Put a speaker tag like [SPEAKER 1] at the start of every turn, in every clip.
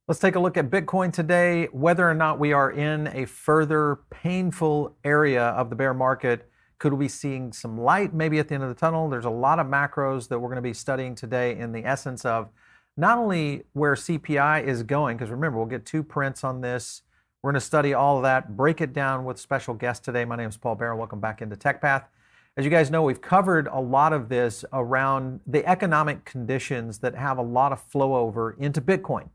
[SPEAKER 1] Let's take a look at Bitcoin today, whether or not we are in a further painful area of the bear market. Could we be seeing some light maybe at the end of the tunnel? There's a lot of macros that we're going to be studying today in the essence of not only where CPI is going, because remember, we'll get two prints on this. We're going to study all of that, break it down with special guests today. My name is Paul Barron. Welcome back into TechPath. As you guys know, we've covered a lot of this around the economic conditions that have a lot of flow over into Bitcoin.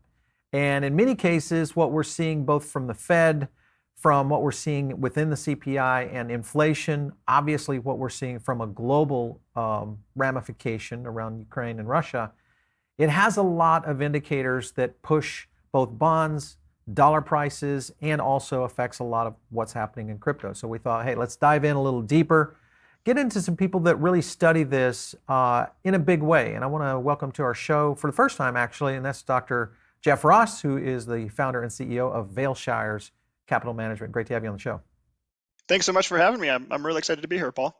[SPEAKER 1] And in many cases, what we're seeing both from the Fed, from what we're seeing within the CPI and inflation, obviously what we're seeing from a global ramification around Ukraine and Russia, it has a lot of indicators that push both bonds, dollar prices, and also affects a lot of what's happening in crypto. So we thought, hey, let's dive in a little deeper, get into some people that really study this in a big way. And I want to welcome to our show for the first time, actually, and that's Dr. Jeff Ross, who is the founder and CEO of Vailshires Capital Management. Great to have you on the show.
[SPEAKER 2] Thanks so much for having me. I'm really excited to be here, Paul.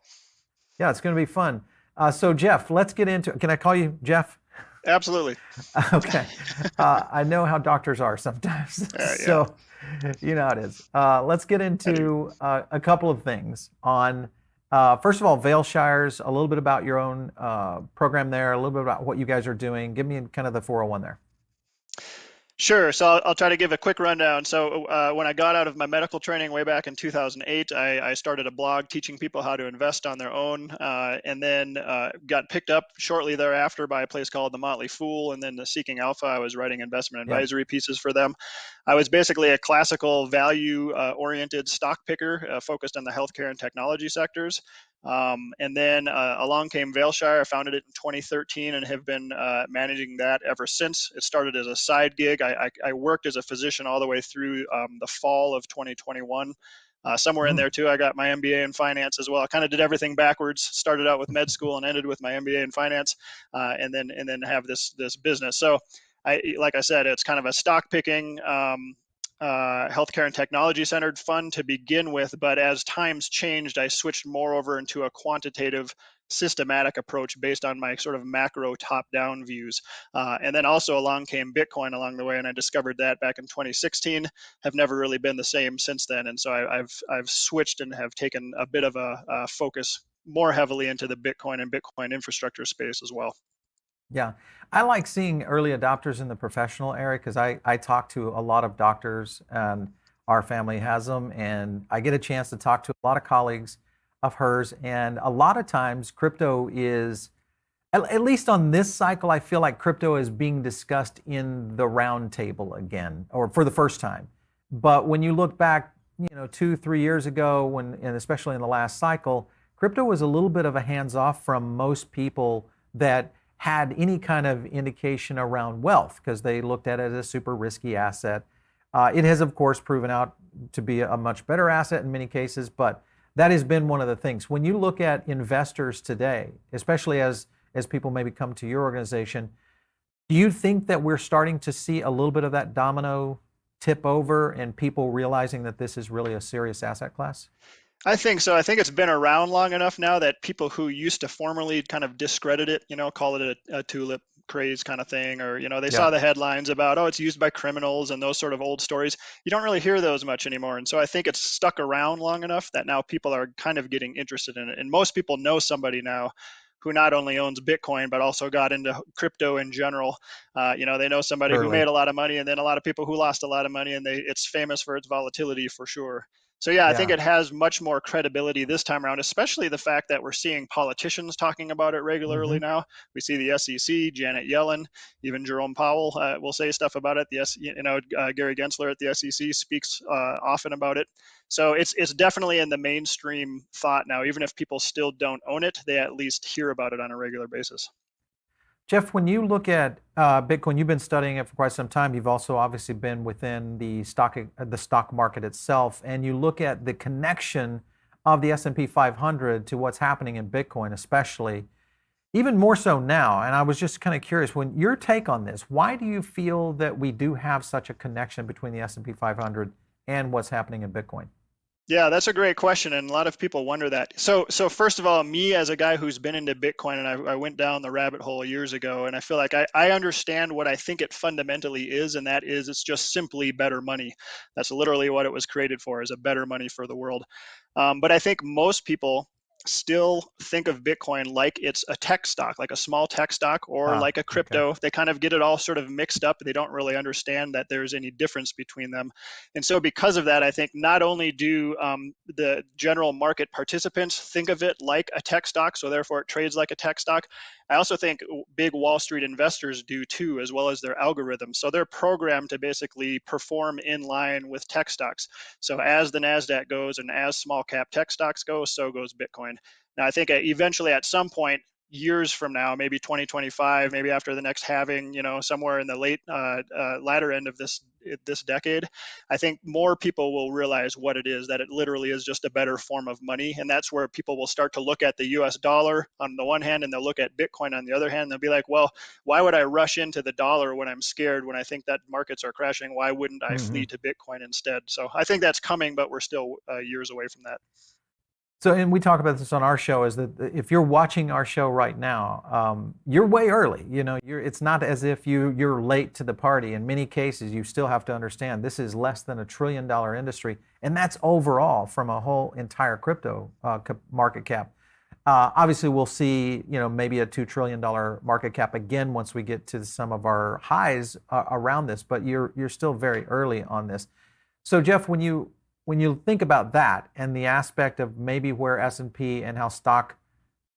[SPEAKER 1] Yeah, it's going to be fun. So Jeff, let's get into it. Can I call you Jeff?
[SPEAKER 2] Absolutely.
[SPEAKER 1] Okay. I know how doctors are sometimes. So you know how it is. Let's get into a couple of things on, first of all, Vailshires, a little bit about your own program there, a little bit about what you guys are doing. Give me kind of the 401 there.
[SPEAKER 2] Sure. So I'll try to give a quick rundown. So when I got out of my medical training way back in 2008, I started a blog teaching people how to invest on their own, and then got picked up shortly thereafter by a place called The Motley Fool, and then the Seeking Alpha. I was writing investment advisory pieces for them. I was basically a classical value-oriented stock picker focused on the healthcare and technology sectors. And then along came Vailshire. I founded it in 2013 and have been managing that ever since. It started as a side gig. I worked as a physician all the way through the fall of 2021. Somewhere in there too, I got my MBA in finance as well. I kind of did everything backwards. Started out with med school and ended with my MBA in finance, and then have this business. So, like I said, it's kind of a stock picking. Healthcare and technology centered fund to begin with, but as times changed, I switched more over into a quantitative, systematic approach based on my sort of macro top-down views. And then also along came Bitcoin along the way, and I discovered that back in 2016. Have never really been the same since then, and so I've switched and have taken a bit of a focus more heavily into the Bitcoin and Bitcoin infrastructure space as well.
[SPEAKER 1] Yeah, I like seeing early adopters in the professional area because I talk to a lot of doctors and our family has them, and I get a chance to talk to a lot of colleagues of hers. And a lot of times crypto is, at least on this cycle, I feel like crypto is being discussed in the round table again, or for the first time. But when you look back, 2, 3 years ago, and especially in the last cycle, crypto was a little bit of a hands off from most people that had any kind of indication around wealth because they looked at it as a super risky asset. It has, of course, proven out to be a much better asset in many cases, but that has been one of the things. When you look at investors today, especially as people maybe come to your organization, do you think that we're starting to see a little bit of that domino tip over and people realizing that this is really a serious asset class?
[SPEAKER 2] I think so. I think it's been around long enough now that people who used to formerly kind of discredit it, call it a tulip craze kind of thing, or, they saw the headlines about, oh, it's used by criminals and those sort of old stories. You don't really hear those much anymore. And so I think it's stuck around long enough that now people are kind of getting interested in it. And most people know somebody now who not only owns Bitcoin, but also got into crypto in general. They know somebody who made a lot of money, and then a lot of people who lost a lot of money, and it's famous for its volatility for sure. So yeah, I think it has much more credibility this time around, especially the fact that we're seeing politicians talking about it regularly now. We see the SEC, Janet Yellen, even Jerome Powell will say stuff about it. Gary Gensler at the SEC speaks often about it. So it's definitely in the mainstream thought now. Even if people still don't own it, they at least hear about it on a regular basis.
[SPEAKER 1] Jeff, when you look at Bitcoin, you've been studying it for quite some time. You've also obviously been within the stock market itself, and you look at the connection of the S&P 500 to what's happening in Bitcoin, especially, even more so now. And I was just kind of curious, when your take on this, why do you feel that we do have such a connection between the S&P 500 and what's happening in Bitcoin?
[SPEAKER 2] Yeah, that's a great question, and a lot of people wonder that. So first of all, me as a guy who's been into Bitcoin, and I went down the rabbit hole years ago, and I feel like I understand what I think it fundamentally is, and that is it's just simply better money. That's literally what it was created for, is a better money for the world. But I think most people still think of Bitcoin like it's a tech stock, like a small tech stock, or like a
[SPEAKER 1] Okay.
[SPEAKER 2] crypto. They kind of get it all sort of mixed up. They don't really understand that there's any difference between them. And so, because of that, I think not only do the general market participants think of it like a tech stock, so therefore it trades like a tech stock, I also think big Wall Street investors do too, as well as their algorithms. So they're programmed to basically perform in line with tech stocks. So as the NASDAQ goes and as small cap tech stocks go, so goes Bitcoin. Now, I think eventually at some point, years from now, maybe 2025, maybe after the next halving, somewhere in the latter end of this decade, I think more people will realize what it is, that it literally is just a better form of money. And that's where people will start to look at the US dollar on the one hand, and they'll look at Bitcoin on the other hand. They'll be like, well, why would I rush into the dollar when I'm scared, when I think that markets are crashing? Why wouldn't I flee to Bitcoin instead? So I think that's coming, but we're still years away from that.
[SPEAKER 1] So, and we talk about this on our show, is that if you're watching our show right now, you're way early. It's not as if you're late to the party. In many cases, you still have to understand this is less than $1 trillion industry, and that's overall from a whole entire crypto market cap. Obviously, we'll see, maybe a $2 trillion market cap again once we get to some of our highs around this. But you're still very early on this. So, Jeff, when you think about that and the aspect of maybe where S&P and how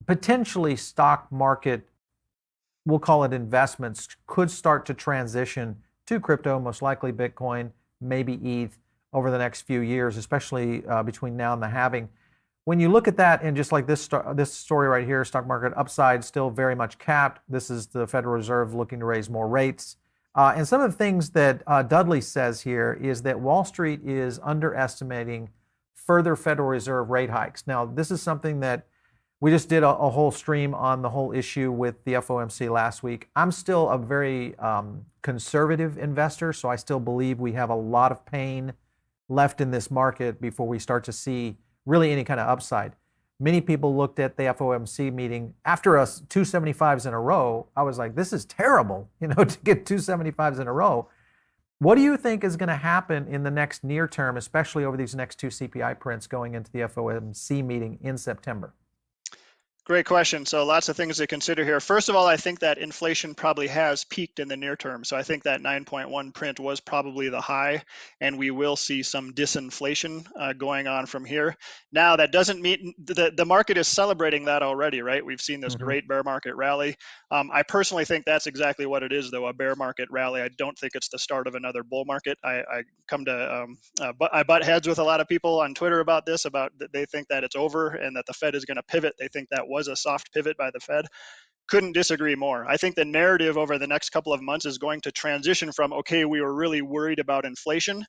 [SPEAKER 1] potentially stock market, we'll call it investments, could start to transition to crypto, most likely Bitcoin, maybe ETH over the next few years, especially between now and the halving. When you look at that, and just like this story right here, stock market upside still very much capped. This is the Federal Reserve looking to raise more rates. And some of the things that Dudley says here is that Wall Street is underestimating further Federal Reserve rate hikes. Now, this is something that we just did a whole stream on the whole issue with the FOMC last week. I'm still a very conservative investor, so I still believe we have a lot of pain left in this market before we start to see really any kind of upside. Many people looked at the FOMC meeting after us 275s in a row. I was like, this is terrible, to get 275s in a row. What do you think is going to happen in the next near term, especially over these next two CPI prints going into the FOMC meeting in September?
[SPEAKER 2] Great question. So lots of things to consider here. First of all, I think that inflation probably has peaked in the near term. So I think that 9.1 print was probably the high, and we will see some disinflation going on from here. Now, that doesn't mean the market is celebrating that already, right? We've seen this great bear market rally. I personally think that's exactly what it is, though, a bear market rally. I don't think it's the start of another bull market. I butt heads with a lot of people on Twitter about this, they think that it's over and that the Fed is going to pivot. They think that was a soft pivot by the Fed. Couldn't disagree more. I think the narrative over the next couple of months is going to transition from, okay, we were really worried about inflation.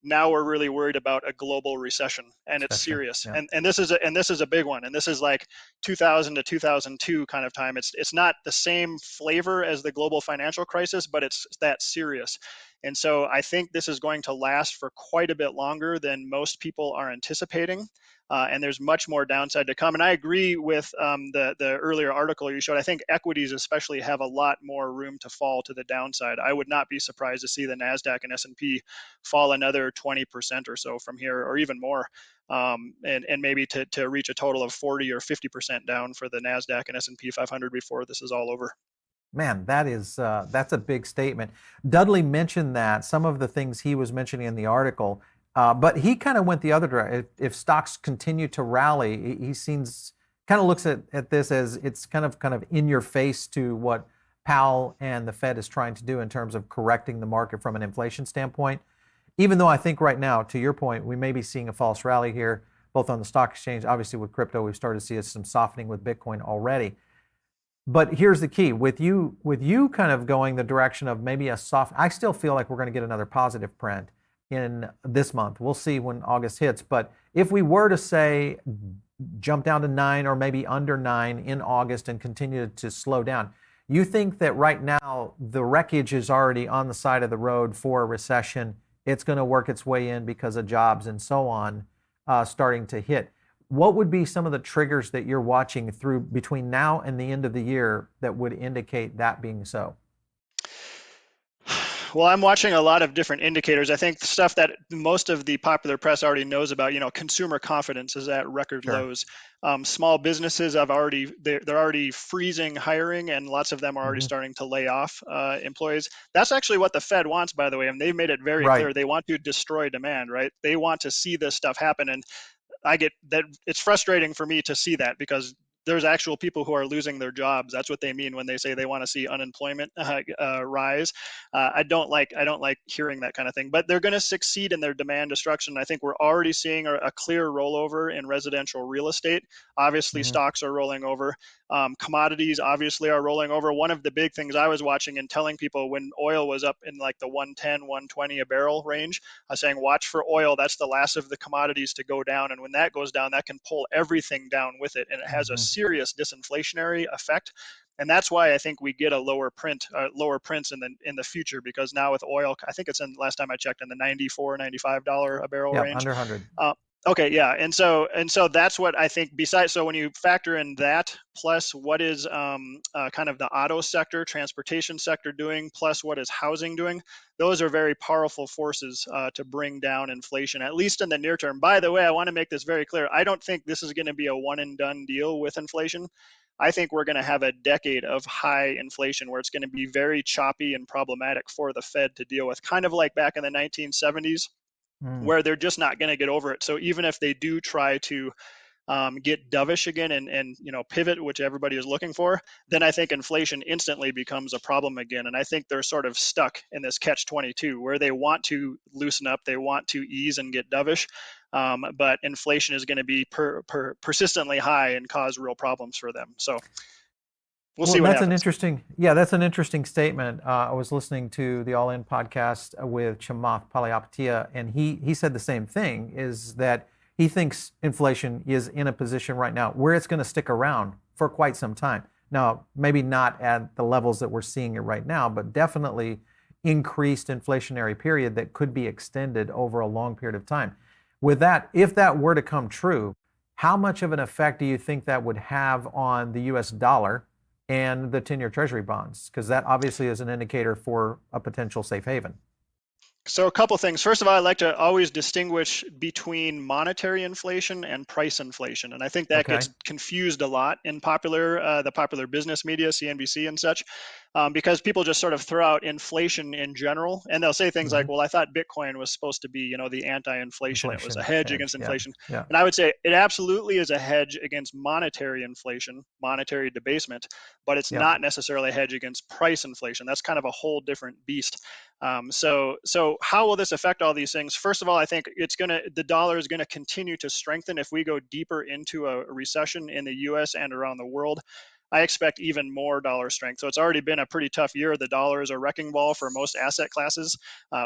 [SPEAKER 2] Now we're really worried about a global recession, and it's serious.
[SPEAKER 1] Yeah.
[SPEAKER 2] And this is a big one. And this is like 2000 to 2002 kind of time. It's not the same flavor as the global financial crisis, but it's that serious. And so I think this is going to last for quite a bit longer than most people are anticipating. And there's much more downside to come. And I agree with the earlier article you showed. I think equities especially have a lot more room to fall to the downside. I would not be surprised to see the NASDAQ and S&P fall another 20% or so from here, or even more, and maybe to reach a total of 40 or 50% down for the NASDAQ and S&P 500 before this is all over.
[SPEAKER 1] Man, that's a big statement. Dudley mentioned that, some of the things he was mentioning in the article, but he kind of went the other direction. If stocks continue to rally, he kind of looks at this as it's kind of in your face to what Powell and the Fed is trying to do in terms of correcting the market from an inflation standpoint. Even though I think right now, to your point, we may be seeing a false rally here, both on the stock exchange. Obviously, with crypto, we've started to see some softening with Bitcoin already. But here's the key: with you kind of going the direction of maybe a soft, I still feel like we're going to get another positive print in this month. We'll see when August hits. But if we were to say jump down to 9 or maybe under 9 in August and continue to slow down, you think that right now the wreckage is already on the side of the road for a recession? It's going to work its way in because of jobs and so on. starting to hit. What would be some of the triggers that you're watching through between now and the end of the year that would indicate that being so?
[SPEAKER 2] Well, I'm watching a lot of different indicators. I think stuff that most of the popular press already knows about. Consumer confidence is at record
[SPEAKER 1] Sure.
[SPEAKER 2] lows. Small businesses have they're already freezing hiring, and lots of them are already
[SPEAKER 1] Hmm.
[SPEAKER 2] starting to lay off employees. That's actually what the Fed wants, by the way, and they've made it very
[SPEAKER 1] Right.
[SPEAKER 2] clear. They want to destroy demand, right? They want to see this stuff happen, and I get that it's frustrating for me to see that because there's actual people who are losing their jobs. That's what they mean when they say they want to see unemployment rise. I don't like hearing that kind of thing. But they're going to succeed in their demand destruction. I think we're already seeing a clear rollover in residential real estate. Obviously,
[SPEAKER 1] Hmm.
[SPEAKER 2] stocks are rolling over. Commodities obviously are rolling over. One of the big things I was watching and telling people when oil was up in like the 110, 120 a barrel range, I was saying, watch for oil. That's the last of the commodities to go down. And when that goes down, that can pull everything down with it. And it has a
[SPEAKER 1] Hmm.
[SPEAKER 2] serious disinflationary effect. And that's why I think we get a lower prints in the future, because now with oil, I think it's in last time I checked in the $94, $95 a barrel
[SPEAKER 1] Yeah,
[SPEAKER 2] range.
[SPEAKER 1] under 100.
[SPEAKER 2] Okay, yeah, and so that's what I think. Besides, so when you factor in that, plus what is kind of the auto sector, transportation sector doing, plus what is housing doing, those are very powerful forces to bring down inflation, at least in the near term. By the way, I want to make this very clear. I don't think this is going to be a one and done deal with inflation. I think we're going to have a decade of high inflation where it's going to be very choppy and problematic for the Fed to deal with, kind of like back in the 1970s,
[SPEAKER 1] Mm.
[SPEAKER 2] where they're just not going to get over it. So even if they do try to get dovish again and pivot, which everybody is looking for, then I think inflation instantly becomes a problem again. And I think they're sort of stuck in this catch-22 where they want to loosen up, they want to ease and get dovish, but inflation is going to be persistently high and cause real problems for them. So we'll
[SPEAKER 1] Well,
[SPEAKER 2] see what
[SPEAKER 1] that's an
[SPEAKER 2] happens.
[SPEAKER 1] interesting, yeah, that's an interesting statement. I was listening to the All In podcast with Chamath Palihapitiya, and he said the same thing, is that he thinks inflation is in a position right now where it's going to stick around for quite some time. Now, maybe not at the levels that we're seeing it right now, but definitely increased inflationary period that could be extended over a long period of time. With that, if that were to come true, how much of an effect do you think that would have on the US dollar and the 10-year Treasury bonds? Because that obviously is an indicator for a potential safe haven.
[SPEAKER 2] So a couple things. First of all, I like to always distinguish between monetary inflation and price inflation, and I think that
[SPEAKER 1] Okay.
[SPEAKER 2] gets confused a lot in the popular business media, CNBC and such, because people just sort of throw out inflation in general, and they'll say things
[SPEAKER 1] Hmm.
[SPEAKER 2] like, "Well, I thought Bitcoin was supposed to be, the anti-inflation. It was a
[SPEAKER 1] Inflation
[SPEAKER 2] hedge against
[SPEAKER 1] hedge. Yeah.
[SPEAKER 2] inflation."
[SPEAKER 1] Yeah.
[SPEAKER 2] And I would say it absolutely is a hedge against monetary inflation, monetary debasement, but it's
[SPEAKER 1] Yeah.
[SPEAKER 2] not necessarily a hedge against price inflation. That's kind of a whole different beast. So how will this affect all these things? First of all, I think the dollar is gonna continue to strengthen if we go deeper into a recession in the U.S. and around the world. I expect even more dollar strength. So it's already been a pretty tough year. The dollar is a wrecking ball for most asset classes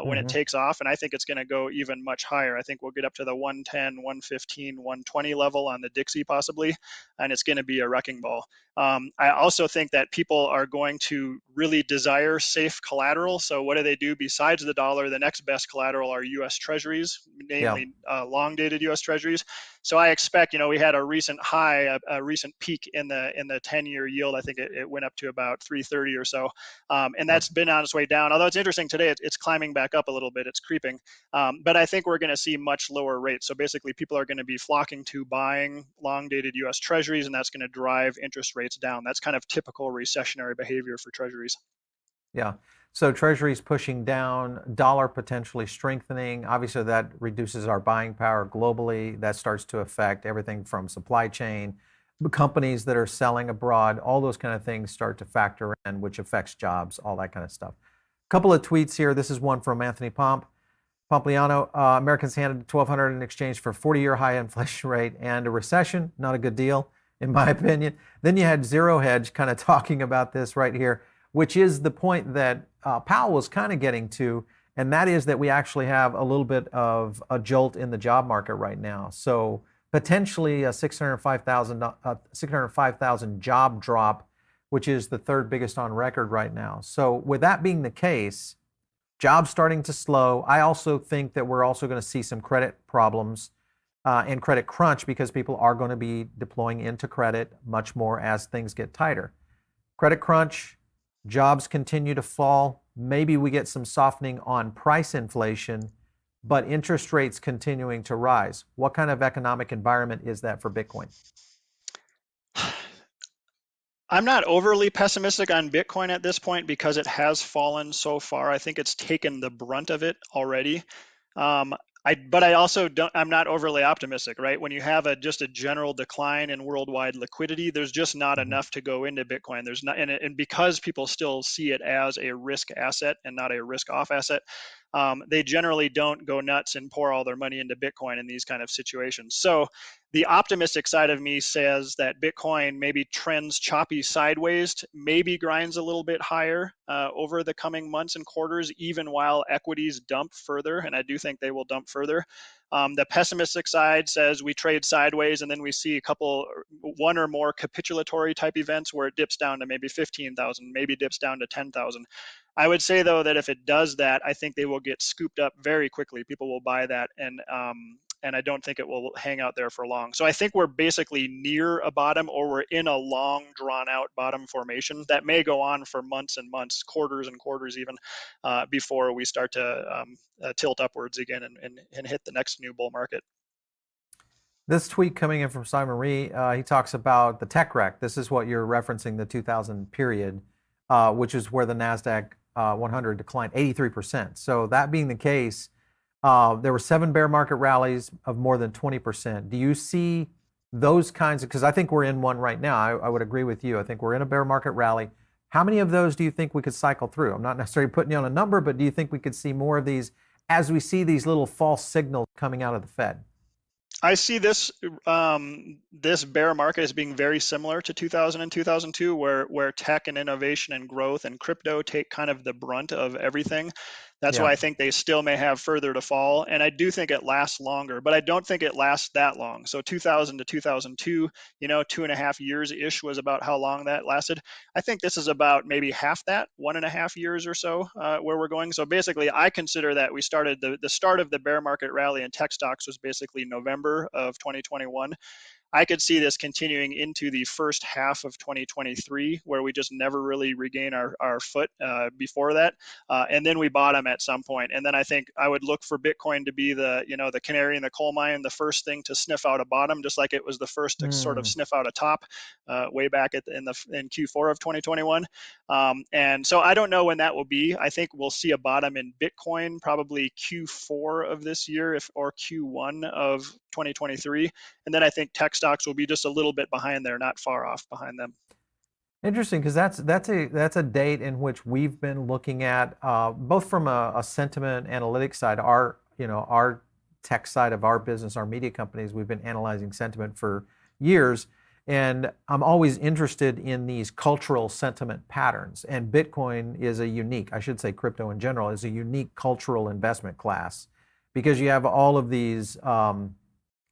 [SPEAKER 2] when it
[SPEAKER 1] Hmm.
[SPEAKER 2] takes off, and I think it's going to go even much higher. I think we'll get up to the 110, 115, 120 level on the Dixie possibly, and it's going to be a wrecking ball. I also think that people are going to really desire safe collateral. So what do they do besides the dollar? The next best collateral are U.S. Treasuries,
[SPEAKER 1] Yeah.
[SPEAKER 2] namely long-dated U.S. Treasuries. So I expect, we had a recent high, a recent peak in the 10-year yield. I think it went up to about 330 or so, and
[SPEAKER 1] Yeah.
[SPEAKER 2] that's been on its way down. Although it's interesting today, it's climbing back up a little bit. It's creeping, but I think we're going to see much lower rates. So basically, people are going to be flocking to buying long-dated U.S. Treasuries, and that's going to drive interest rates down. That's kind of typical recessionary behavior for Treasuries.
[SPEAKER 1] Yeah. So treasuries pushing down, dollar potentially strengthening. Obviously, that reduces our buying power globally. That starts to affect everything from supply chain, companies that are selling abroad, all those kind of things start to factor in, which affects jobs, all that kind of stuff. Couple of tweets here. This is one from Anthony Pompliano. Americans handed 1,200 in exchange for a 40-year high inflation rate and a recession. Not a good deal, in my opinion. Then you had Zero Hedge kind of talking about this right here, which is the point that Powell was kind of getting to, and that is that we actually have a little bit of a jolt in the job market right now. So potentially a 605,000 job drop, which is the third biggest on record right now. So with that being the case, jobs starting to slow. I also think that we're also going to see some credit problems and credit crunch because people are going to be deploying into credit much more as things get tighter. Credit crunch, jobs continue to fall. Maybe we get some softening on price inflation, but interest rates continuing to rise. What kind of economic environment is that for Bitcoin?
[SPEAKER 2] I'm not overly pessimistic on Bitcoin at this point because it has fallen so far. I think it's taken the brunt of it already. Um, but I also don't. I'm not overly optimistic, right? When you have just a general decline in worldwide liquidity, there's just not
[SPEAKER 1] Mhm.
[SPEAKER 2] enough to go into Bitcoin. There's not, and because people still see it as a risk asset and not a risk off asset, they generally don't go nuts and pour all their money into Bitcoin in these kind of situations. So the optimistic side of me says that Bitcoin maybe trends choppy sideways, maybe grinds a little bit higher over the coming months and quarters, even while equities dump further. And I do think they will dump further. The pessimistic side says we trade sideways and then we see one or more capitulatory type events where it dips down to maybe 15,000, maybe dips down to 10,000. I would say though that if it does that, I think they will get scooped up very quickly. People will buy that, and I don't think it will hang out there for long. So I think we're basically near a bottom, or we're in a long, drawn-out bottom formation that may go on for months and months, quarters and quarters even, before we start to tilt upwards again and hit the next new bull market.
[SPEAKER 1] This tweet coming in from Simon Ree, he talks about the tech wreck. This is what you're referencing, the 2000 period, which is where the NASDAQ 100 declined 83%. So that being the case, there were 7 bear market rallies of more than 20%. Do you see those kinds of, because I think we're in one right now. I would agree with you. I think we're in a bear market rally. How many of those do you think we could cycle through? I'm not necessarily putting you on a number, but do you think we could see more of these as we see these little false signals coming out of the Fed?
[SPEAKER 2] I see this bear market as being very similar to 2000 and 2002, where tech and innovation and growth and crypto take kind of the brunt of everything. That's
[SPEAKER 1] Yeah.
[SPEAKER 2] why I think they still may have further to fall, and I do think it lasts longer, but I don't think it lasts that long. So 2000 to 2002, 2.5 years ish was about how long that lasted. I think this is about maybe half that, 1.5 years or so, where we're going. So basically, I consider that we started the start of the bear market rally in tech stocks was basically November of 2021. I could see this continuing into the first half of 2023, where we just never really regain our foot before that, and then we bottom at some point. And then I think I would look for Bitcoin to be the canary in the coal mine, the first thing to sniff out a bottom, just like it was the first to sort of
[SPEAKER 1] Mm.
[SPEAKER 2] sniff out a top way back in Q4 of 2021. And so I don't know when that will be. I think we'll see a bottom in Bitcoin probably Q4 of this year, or Q1 of 2023. And then I think tech stocks will be just a little bit behind there, not far off behind them.
[SPEAKER 1] Interesting, because that's a date in which we've been looking at both from a sentiment analytics side, our tech side of our business, our media companies. We've been analyzing sentiment for years, and I'm always interested in these cultural sentiment patterns. And Bitcoin is a unique, I should say, crypto in general is a unique cultural investment class because you have all of these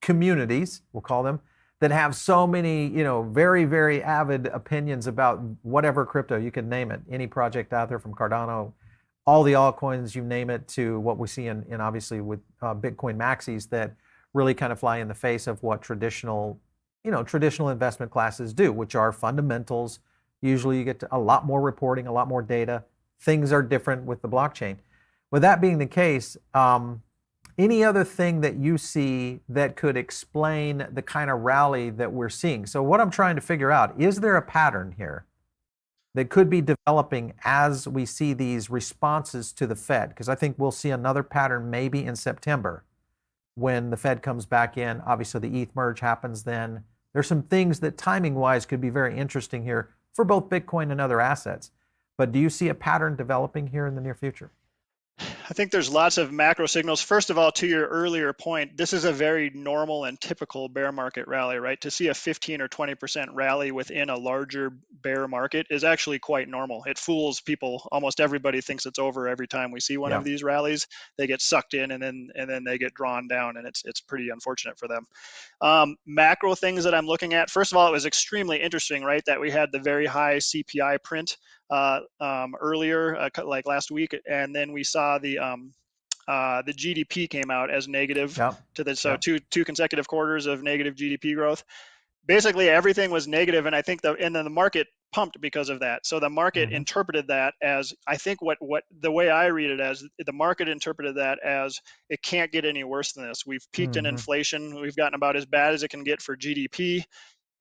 [SPEAKER 1] communities, we'll call them, that have so many, very, very avid opinions about whatever crypto, you can name it, any project out there from Cardano, all the altcoins, you name it, to what we see in obviously with Bitcoin maxis that really kind of fly in the face of what traditional investment classes do, which are fundamentals. Usually you get a lot more reporting, a lot more data. Things are different with the blockchain. With that being the case, any other thing that you see that could explain the kind of rally that we're seeing? So what I'm trying to figure out, is there a pattern here that could be developing as we see these responses to the Fed? Because I think we'll see another pattern maybe in September when the Fed comes back in. Obviously the ETH merge happens then. There's some things that timing-wise could be very interesting here for both Bitcoin and other assets. But do you see a pattern developing here in the near future?
[SPEAKER 2] I think there's lots of macro signals. First of all, to your earlier point, this is a very normal and typical bear market rally, right? To see a 15 or 20% rally within a larger bear market is actually quite normal. It fools people. Almost everybody thinks it's over every time we see one
[SPEAKER 1] Yeah.
[SPEAKER 2] of these rallies. They get sucked in and then they get drawn down, and it's pretty unfortunate for them. Macro things that I'm looking at. First of all, it was extremely interesting, right, that we had the very high CPI print earlier, like last week, and then we saw the the GDP came out as negative
[SPEAKER 1] Yep.
[SPEAKER 2] to the so
[SPEAKER 1] Yep.
[SPEAKER 2] two consecutive quarters of negative GDP growth. Basically everything was negative, and I think and then the market pumped because of that. So the market
[SPEAKER 1] Hmm.
[SPEAKER 2] interpreted that as, I think what the way I read it as, the market interpreted that as it can't get any worse than this. We've peaked in
[SPEAKER 1] Hmm.
[SPEAKER 2] inflation. We've gotten about as bad as it can get for GDP.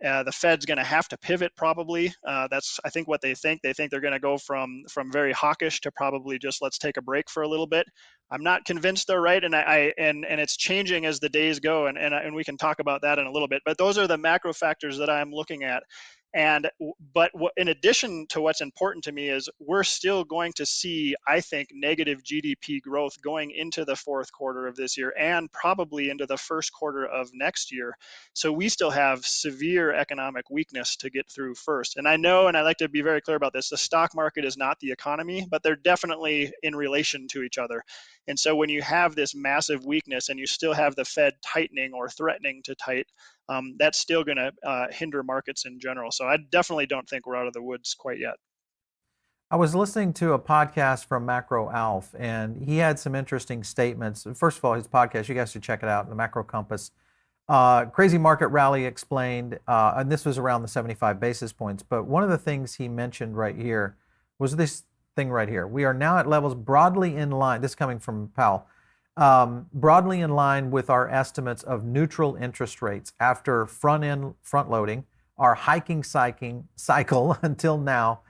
[SPEAKER 2] The Fed's going to have to pivot probably. That's, I think, what they think. They think they're going to go from very hawkish to probably just let's take a break for a little bit. I'm not convinced they're right, and and it's changing as the days go, and we can talk about that in a little bit. But those are the macro factors that I'm looking at. And but in addition to what's important to me is we're still going to see, I think, negative GDP growth going into the fourth quarter of this year and probably into the first quarter of next year. So we still have severe economic weakness to get through first. And I know, and I like to be very clear about this, the stock market is not the economy, but they're definitely in relation to each other. And so when you have this massive weakness and you still have the Fed tightening or threatening to tighten, that's still going to hinder markets in general. So I definitely don't think we're out of the woods quite yet.
[SPEAKER 1] I was listening to a podcast from Macro Alf, and he had some interesting statements. First of all, his podcast, you guys should check it out, the Macro Compass. Crazy Market Rally explained, and this was around the 75 basis points. But one of the things he mentioned right here was this thing right here. We are now at levels broadly in line. This is coming from Powell. Broadly in line with our estimates of neutral interest rates after front loading. Our hiking cycle until now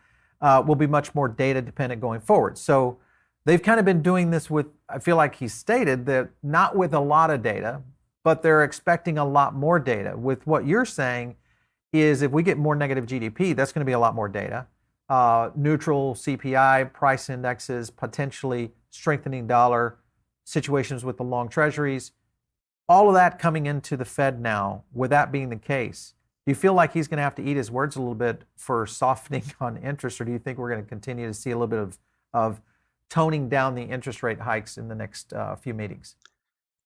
[SPEAKER 1] will be much more data dependent going forward. So they've kind of been doing this with, I feel like he stated that not with a lot of data, but they're expecting a lot more data. With what you're saying is if we get more negative GDP, that's going to be a lot more data. Neutral CPI, price indexes, potentially strengthening dollar, situations with the long treasuries, all of that coming into the Fed now. With that being the case, do you feel like he's going to have to eat his words a little bit for softening on interest, or do you think we're going to continue to see a little bit of toning down the interest rate hikes in the next few meetings?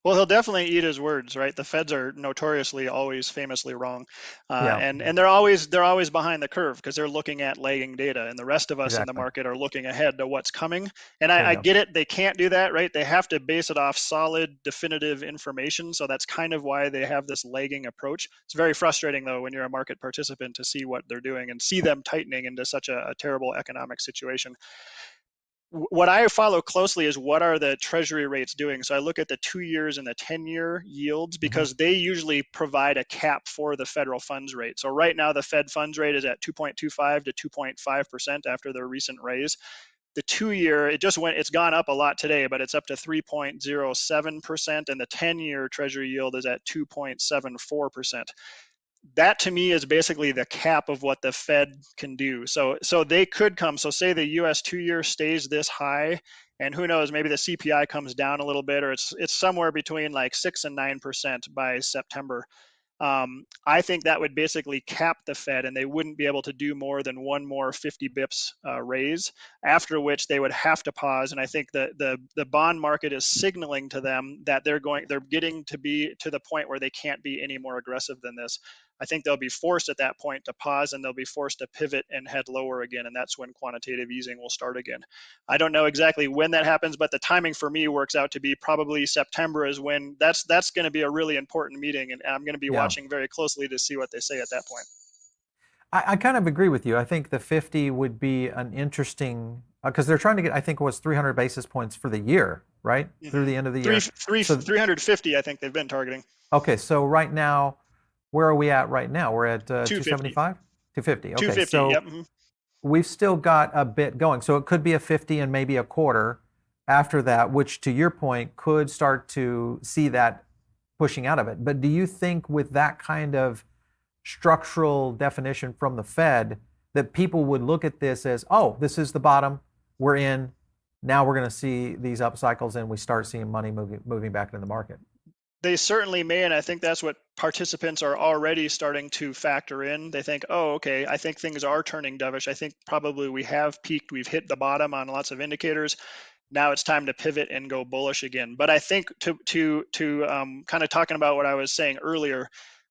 [SPEAKER 2] Well, he'll definitely eat his words, right? The Feds are notoriously always famously wrong,
[SPEAKER 1] Yeah,
[SPEAKER 2] and they're always behind the curve because they're looking at lagging data, and the rest of us in the
[SPEAKER 1] exactly.
[SPEAKER 2] market are looking ahead to what's coming. And
[SPEAKER 1] There you
[SPEAKER 2] I
[SPEAKER 1] go.
[SPEAKER 2] get it; they can't do that, right? They have to base it off solid, definitive information. So that's kind of why they have this lagging approach. It's very frustrating though when you're a market participant to see what they're doing and see them tightening into such a terrible economic situation. What I follow closely is what are the treasury rates doing. So I look at the 2 years and the 10-year yields
[SPEAKER 1] Hmm.
[SPEAKER 2] because they usually provide a cap for the federal funds rate. So right now the Fed funds rate is at 2.25 to 2.5% after their recent raise. The 2 year, it's gone up a lot today, but it's up to 3.07%, and the 10-year treasury yield is at 2.74%. That to me is basically the cap of what the Fed can do. So they could come. So say the U.S. 2 year stays this high, and who knows, maybe the CPI comes down a little bit, or it's somewhere between like 6 and 9% by September. I think that would basically cap the Fed, and they wouldn't be able to do more than one more 50 bips raise. After which they would have to pause. And I think the bond market is signaling to them that they're getting to be to the point where they can't be any more aggressive than this. I think they'll be forced at that point to pause, and they'll be forced to pivot and head lower again, and that's when quantitative easing will start again. I don't know exactly when that happens, but the timing for me works out to be probably September is when that's going to be a really important meeting, and I'm going to be
[SPEAKER 1] Yeah.
[SPEAKER 2] watching very closely to see what they say at that point.
[SPEAKER 1] I kind of agree with you. I think the 50 would be an interesting, because they're trying to get, I think it was 300 basis points for the year, right? Through
[SPEAKER 2] Mm-hmm.
[SPEAKER 1] the end of the
[SPEAKER 2] Three,
[SPEAKER 1] year.
[SPEAKER 2] three,
[SPEAKER 1] So,
[SPEAKER 2] 350, I think they've been targeting.
[SPEAKER 1] okay, so right now, where are we at right now? We're at
[SPEAKER 2] 250.
[SPEAKER 1] 275? 250. Okay,
[SPEAKER 2] 250.
[SPEAKER 1] so
[SPEAKER 2] Yep. Mm-hmm.
[SPEAKER 1] we've still got a bit going. So it could be a 50 and maybe a quarter after that, which to your point could start to see that pushing out of it. But do you think with that kind of structural definition from the Fed that people would look at this as, oh, this is the bottom, we're in, now we're going to see these up cycles and we start seeing money moving back into the market?
[SPEAKER 2] They certainly may, and I think that's what participants are already starting to factor in. They think, oh, okay, I think things are turning dovish. I think probably we have peaked, we've hit the bottom on lots of indicators. Now it's time to pivot and go bullish again. But I think to kind of talking about what I was saying earlier,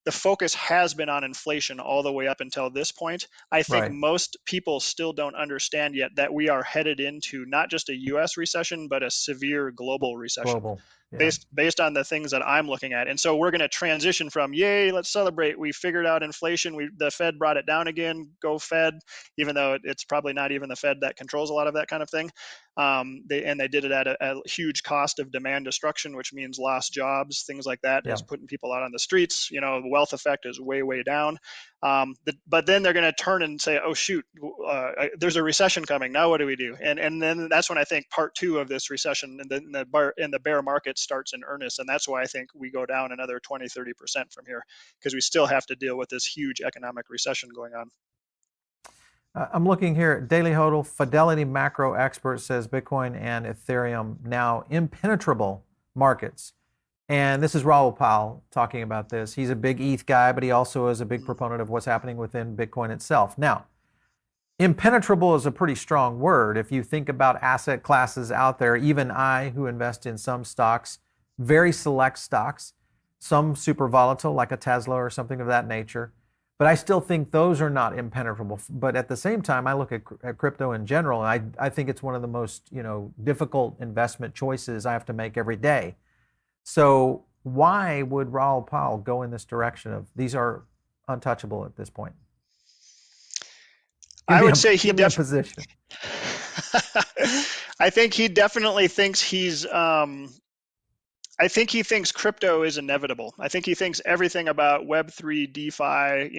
[SPEAKER 2] the focus has been on inflation all the way up until this point. I think
[SPEAKER 1] Right.
[SPEAKER 2] most people still don't understand yet that we are headed into not just a US recession, but a severe global recession
[SPEAKER 1] Global. Yeah.
[SPEAKER 2] based on the things that I'm looking at. And so we're going to transition from, yay, let's celebrate, we figured out inflation, the Fed brought it down again, go Fed, even though it's probably not even the Fed that controls a lot of that kind of thing. They did it at a huge cost of demand destruction, which means lost jobs, things like that,
[SPEAKER 1] Yeah.
[SPEAKER 2] is putting people out on the streets. The wealth effect is way down. But then they're going to turn and say, oh shoot, there's a recession coming. Now what do we do? And then that's when I think part two of this recession in the bear market starts in earnest. And that's why I think we go down another 20-30% from here, because we still have to deal with this huge economic recession going on.
[SPEAKER 1] I'm looking here at Daily Hodl. Fidelity Macro Expert says Bitcoin and Ethereum now impenetrable markets. And this is Raoul Pal talking about this. He's a big ETH guy, but he also is a big proponent of what's happening within Bitcoin itself. Now, impenetrable is a pretty strong word. If you think about asset classes out there, even I, who invest in some stocks, very select stocks, some super volatile like a Tesla or something of that nature, but I still think those are not impenetrable. But at the same time, I look at crypto in general, and I think it's one of the most difficult investment choices I have to make every day. So why would Raoul Pal go in this direction of these are untouchable at this point?
[SPEAKER 2] I would say
[SPEAKER 1] give me a position.
[SPEAKER 2] I think he definitely thinks I think he thinks crypto is inevitable. I think he thinks everything about Web3, DeFi,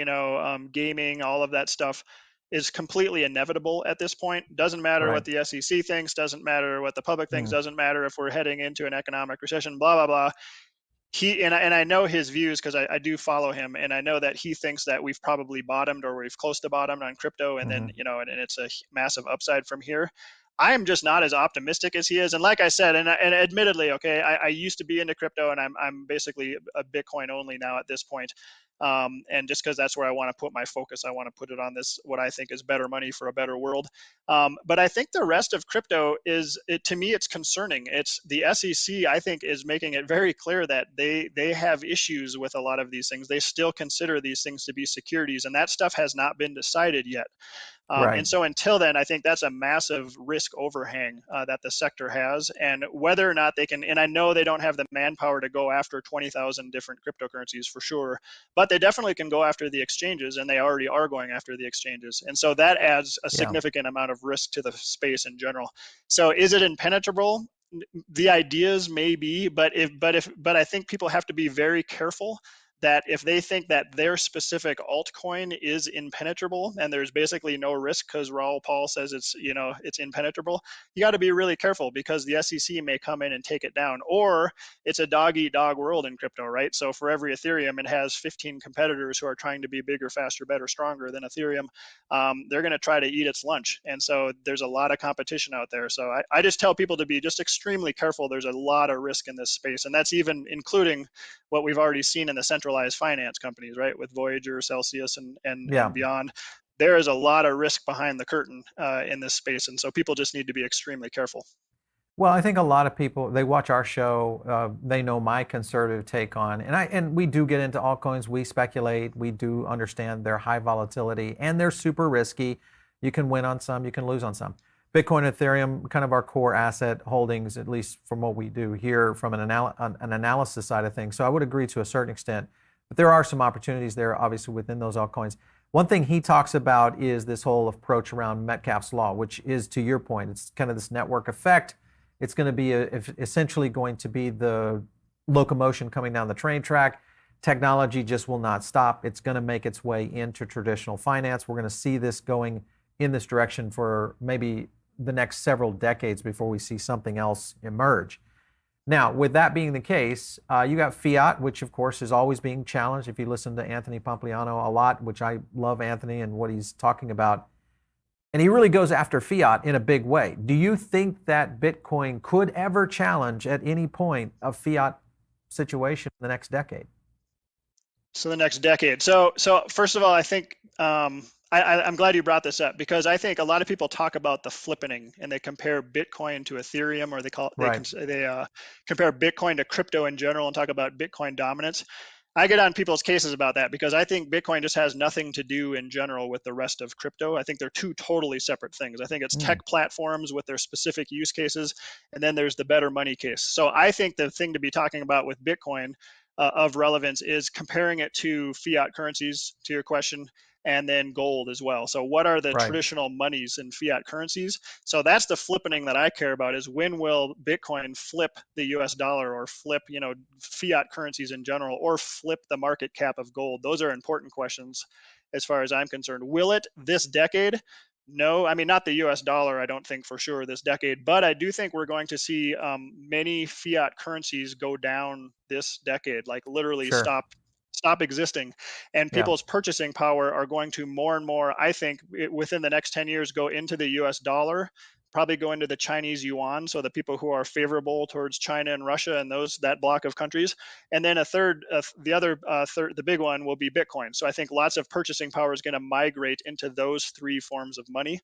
[SPEAKER 2] gaming, all of that stuff is completely inevitable at this point. Doesn't matter what the SEC thinks, doesn't matter what the public thinks, doesn't matter if we're heading into an economic recession, blah, blah, blah. I know his views because I do follow him, and I know that he thinks that we've probably bottomed or we've close to bottomed on crypto, and then and it's a massive upside from here. I am just not as optimistic as he is, and like I said, and admittedly, okay, I used to be into crypto, and I'm basically a Bitcoin only now at this point. And just because that's where I want to put my focus, I want to put it on this, what I think is better money for a better world. But I think the rest of crypto to me, it's concerning. It's the SEC, I think, is making it very clear that they have issues with a lot of these things. They still consider these things to be securities, and that stuff has not been decided yet. And so until then, I think that's a massive risk overhang that the sector has. And whether or not they can, and I know they don't have the manpower to go after 20,000 different cryptocurrencies for sure, but they definitely can go after the exchanges, and they already are going after the exchanges. And so that adds a significant amount of risk to the space in general. So is it impenetrable? The ideas may be, but I think people have to be very careful that if they think that their specific altcoin is impenetrable and there's basically no risk because Raoul Pal says it's impenetrable, you got to be really careful because the SEC may come in and take it down, or it's a dog eat dog world in crypto, right? So for every Ethereum, it has 15 competitors who are trying to be bigger, faster, better, stronger than Ethereum. They're going to try to eat its lunch, and so there's a lot of competition out there. So I just tell people to be just extremely careful. There's a lot of risk in this space, and that's even including what we've already seen in the centralized finance companies, right? With Voyager, Celsius, and beyond. There is a lot of risk behind the curtain in this space. And so people just need to be extremely careful.
[SPEAKER 1] Well, I think a lot of people, they watch our show, they know my conservative take on, and we do get into altcoins, we speculate, we do understand their high volatility, and they're super risky. You can win on some, you can lose on some. Bitcoin, Ethereum, kind of our core asset holdings, at least from what we do here from an analysis side of things. So I would agree to a certain extent, but there are some opportunities there, obviously, within those altcoins. One thing he talks about is this whole approach around Metcalfe's law, which is, to your point, it's kind of this network effect. It's going to be essentially going to be the locomotion coming down the train track. Technology just will not stop. It's going to make its way into traditional finance. We're going to see this going in this direction for maybe the next several decades before we see something else emerge. Now, with that being the case, you got Fiat, which of course is always being challenged. If you listen to Anthony Pompliano a lot, which I love Anthony and what he's talking about, and he really goes after Fiat in a big way. Do you think that Bitcoin could ever challenge at any point a Fiat situation in the next decade?
[SPEAKER 2] So the next decade. So first of all, I think I'm glad you brought this up, because I think a lot of people talk about the flippening and they compare Bitcoin to Ethereum, or they compare Bitcoin to crypto in general and talk about Bitcoin dominance. I get on people's cases about that because I think Bitcoin just has nothing to do in general with the rest of crypto. I think they're two totally separate things. I think it's tech platforms with their specific use cases, and then there's the better money case. So I think the thing to be talking about with Bitcoin of relevance is comparing it to fiat currencies, to your question, and then gold as well. So what are the
[SPEAKER 1] Right.
[SPEAKER 2] traditional monies in fiat currencies? So that's the flippening that I care about, is when will Bitcoin flip the US dollar, or flip, fiat currencies in general, or flip the market cap of gold? Those are important questions as far as I'm concerned. Will it this decade? No, I mean, not the US dollar, I don't think for sure this decade, but I do think we're going to see many fiat currencies go down this decade, like literally
[SPEAKER 1] Sure.
[SPEAKER 2] stop existing, and
[SPEAKER 1] Yeah.
[SPEAKER 2] people's purchasing power are going to more and more, I think, within the next 10 years go into the US dollar, probably go into the Chinese yuan, so the people who are favorable towards China and Russia and that block of countries, and then the big one will be Bitcoin. So I think lots of purchasing power is going to migrate into those three forms of money.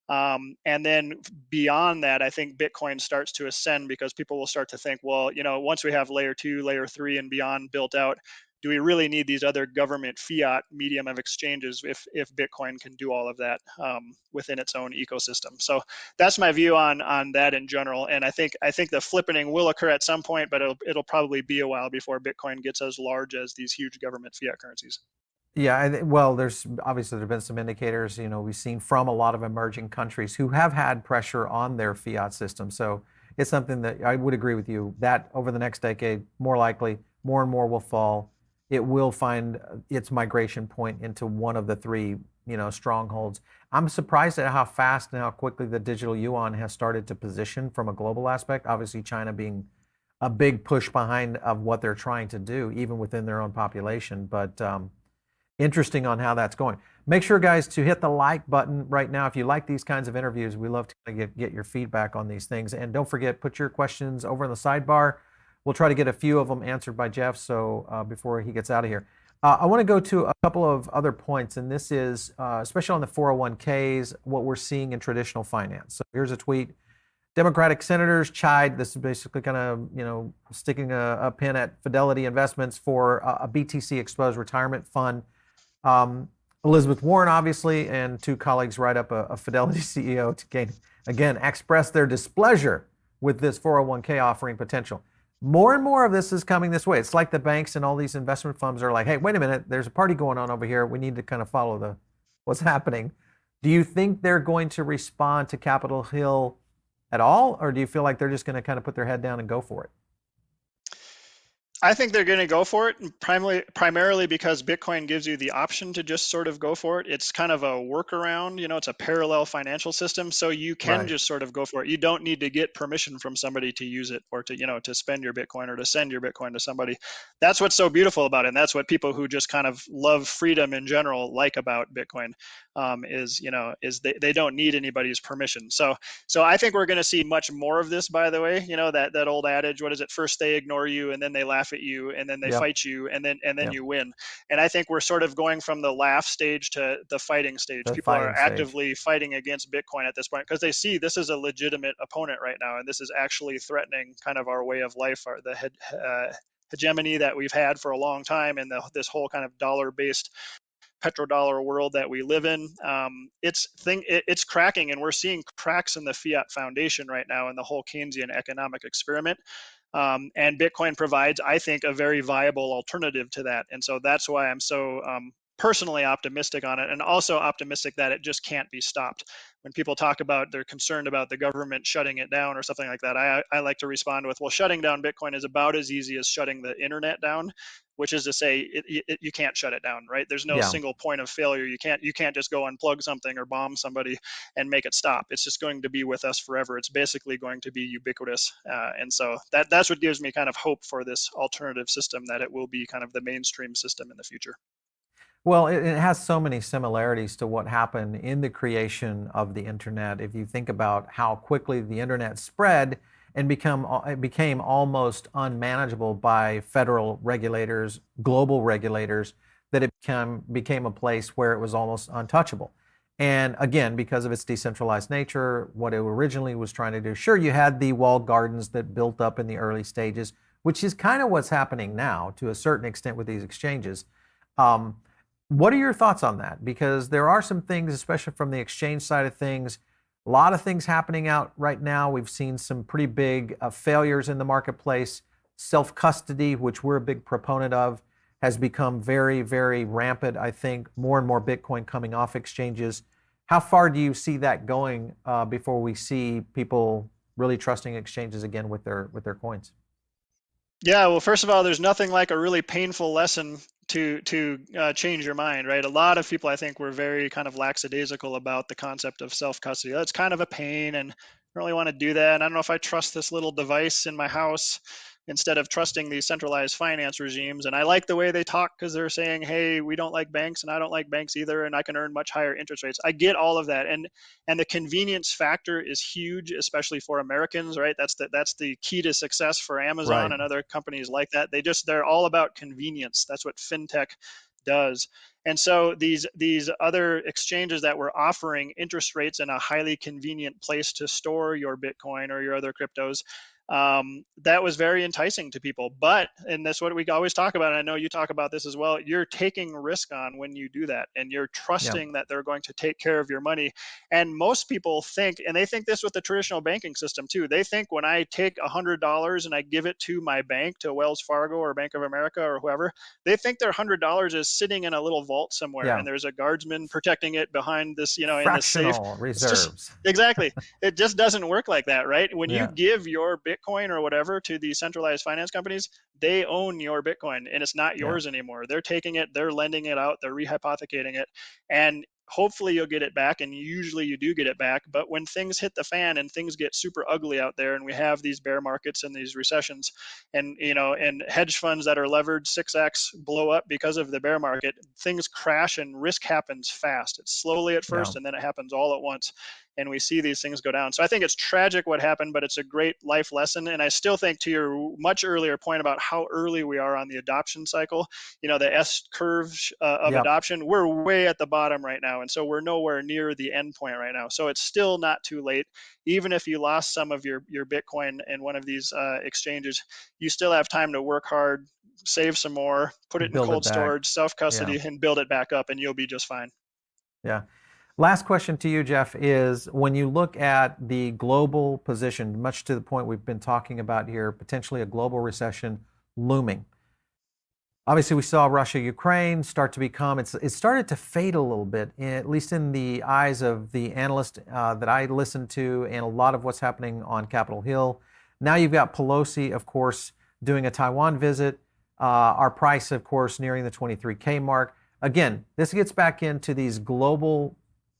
[SPEAKER 2] And then beyond that, I think Bitcoin starts to ascend, because people will start to think, well, once we have layer 2, layer 3, and beyond built out, do we really need these other government fiat medium of exchanges if Bitcoin can do all of that within its own ecosystem? So that's my view on that in general. And I think the flippening will occur at some point, but it'll probably be a while before Bitcoin gets as large as these huge government fiat currencies.
[SPEAKER 1] Yeah, well, there's been some indicators, we've seen from a lot of emerging countries who have had pressure on their fiat system. So it's something that I would agree with you that over the next decade, more likely, more and more will fall. It will find its migration point into one of the three, strongholds. I'm surprised at how fast and how quickly the digital yuan has started to position from a global aspect. Obviously, China being a big push behind of what they're trying to do, even within their own population. But interesting on how that's going. Make sure, guys, to hit the like button right now if you like these kinds of interviews. We love to get your feedback on these things. And don't forget, put your questions over in the sidebar. We'll try to get a few of them answered by Jeff before he gets out of here. I want to go to a couple of other points, and this is especially on the 401ks, what we're seeing in traditional finance. So here's a tweet. Democratic senators chide, this is basically kind of, sticking a pin at Fidelity Investments for a BTC exposed retirement fund. Elizabeth Warren, obviously, and two colleagues write up a Fidelity CEO to express their displeasure with this 401k offering potential. More and more of this is coming this way. It's like the banks and all these investment funds are like, hey, wait a minute, there's a party going on over here. We need to kind of follow what's happening. Do you think they're going to respond to Capitol Hill at all, or do you feel like they're just going to kind of put their head down and go for it?
[SPEAKER 2] I think they're going to go for it, primarily because Bitcoin gives you the option to just sort of go for it. It's kind of a workaround, it's a parallel financial system, so you can just sort of go for it. You don't need to get permission from somebody to use it, or to spend your Bitcoin, or to send your Bitcoin to somebody. That's what's so beautiful about it, and that's what people who just kind of love freedom in general like about Bitcoin, is they don't need anybody's permission. So I think we're going to see much more of this, by the way. That old adage, what is it? First they ignore you, and then they laugh at you, and then they fight you, and then you win. And I think we're sort of going from the laugh stage to the fighting stage. People are actively fighting against Bitcoin at this point, because they see this is a legitimate opponent right now, and this is actually threatening kind of our way of life, the hegemony that we've had for a long time, and this whole kind of dollar-based petrodollar world that we live in. It's cracking, and we're seeing cracks in the fiat foundation right now in the whole Keynesian economic experiment. And Bitcoin provides, I think, a very viable alternative to that. And so that's why I'm so personally optimistic on it, and also optimistic that it just can't be stopped. When people talk about they're concerned about the government shutting it down or something like that, I like to respond with, well, shutting down Bitcoin is about as easy as shutting the internet down, which is to say you can't shut it down, right? There's no single point of failure. You can't just go unplug something or bomb somebody and make it stop. It's just going to be with us forever. It's basically going to be ubiquitous. And so that's what gives me kind of hope for this alternative system, that it will be kind of the mainstream system in the future.
[SPEAKER 1] Well, it has so many similarities to what happened in the creation of the internet. If you think about how quickly the internet spread and it became almost unmanageable by federal regulators, global regulators, that it became a place where it was almost untouchable. And again, because of its decentralized nature, what it originally was trying to do, sure, you had the walled gardens that built up in the early stages, which is kind of what's happening now to a certain extent with these exchanges. Um, what are your thoughts on that? Because there are some things, especially from the exchange side of things, a lot of things happening out right now. We've seen some pretty big failures in the marketplace. Self custody, which we're a big proponent of, has become very, very rampant. I think more and more Bitcoin coming off exchanges. How far do you see that going before we see people really trusting exchanges again with their coins?
[SPEAKER 2] Yeah, well, first of all, there's nothing like a really painful lesson to change your mind, right? A lot of people, I think, were very kind of lackadaisical about the concept of self custody. That's kind of a pain, and I don't really want to do that. And I don't know if I trust this little device in my house instead of trusting these centralized finance regimes. And I like the way they talk because they're saying, "Hey, we don't like banks, and I don't like banks either, and I can earn much higher interest rates." I get all of that, and the convenience factor is huge, especially for Americans, right? That's the key to success for Amazon
[SPEAKER 1] Right.
[SPEAKER 2] and other companies like that. They're all about convenience. That's what fintech does. And so these other exchanges that were offering interest rates in a highly convenient place to store your Bitcoin or your other cryptos, that was very enticing to people. But, and that's what we always talk about, and I know you talk about this as well, you're taking risk on when you do that, and you're
[SPEAKER 1] Yeah.
[SPEAKER 2] trusting that they're going to take care of your money. And most people think, and they think this with the traditional banking system too, they think when I take $100 and I give it to my bank, to Wells Fargo or Bank of America or whoever, they think their $100 is sitting in a little vault somewhere,
[SPEAKER 1] Yeah.
[SPEAKER 2] and there's a guardsman protecting it behind this, in this safe.
[SPEAKER 1] Fractional
[SPEAKER 2] It's just
[SPEAKER 1] reserves.
[SPEAKER 2] exactly, it just doesn't work like that, right? When you
[SPEAKER 1] Yeah.
[SPEAKER 2] give your Bitcoin or whatever to these centralized finance companies, they own your Bitcoin, and it's not
[SPEAKER 1] Yeah.
[SPEAKER 2] yours anymore. They're taking it, they're lending it out, they're rehypothecating it, and hopefully you'll get it back, and usually you do get it back. But when things hit the fan and things get super ugly out there, and we have these bear markets and these recessions, and hedge funds that are levered 6x blow up because of the bear market, things crash and risk happens fast. It's slowly at
[SPEAKER 1] Yeah.
[SPEAKER 2] first, and then it happens all at once, and we see these things go down. So I think it's tragic what happened, but it's a great life lesson. And I still think, to your much earlier point about how early we are on the adoption cycle, the S curve of
[SPEAKER 1] Yep.
[SPEAKER 2] adoption, we're way at the bottom right now. And so we're nowhere near the end point right now. So it's still not too late. Even if you lost some of your Bitcoin in one of these exchanges, you still have time to work hard, save some more, put it in
[SPEAKER 1] Build it
[SPEAKER 2] cold
[SPEAKER 1] back.
[SPEAKER 2] storage, self
[SPEAKER 1] Yeah.
[SPEAKER 2] custody, and build it back up, and you'll be just fine.
[SPEAKER 1] Yeah. Last question to you, Jeff, is when you look at the global position, much to the point we've been talking about here, potentially a global recession looming. Obviously, we saw Russia, Ukraine start to become, it started to fade a little bit, at least in the eyes of the analysts that I listened to and a lot of what's happening on Capitol Hill. Now you've got Pelosi, of course, doing a Taiwan visit. Our price, of course, nearing the 23K mark. Again, this gets back into these global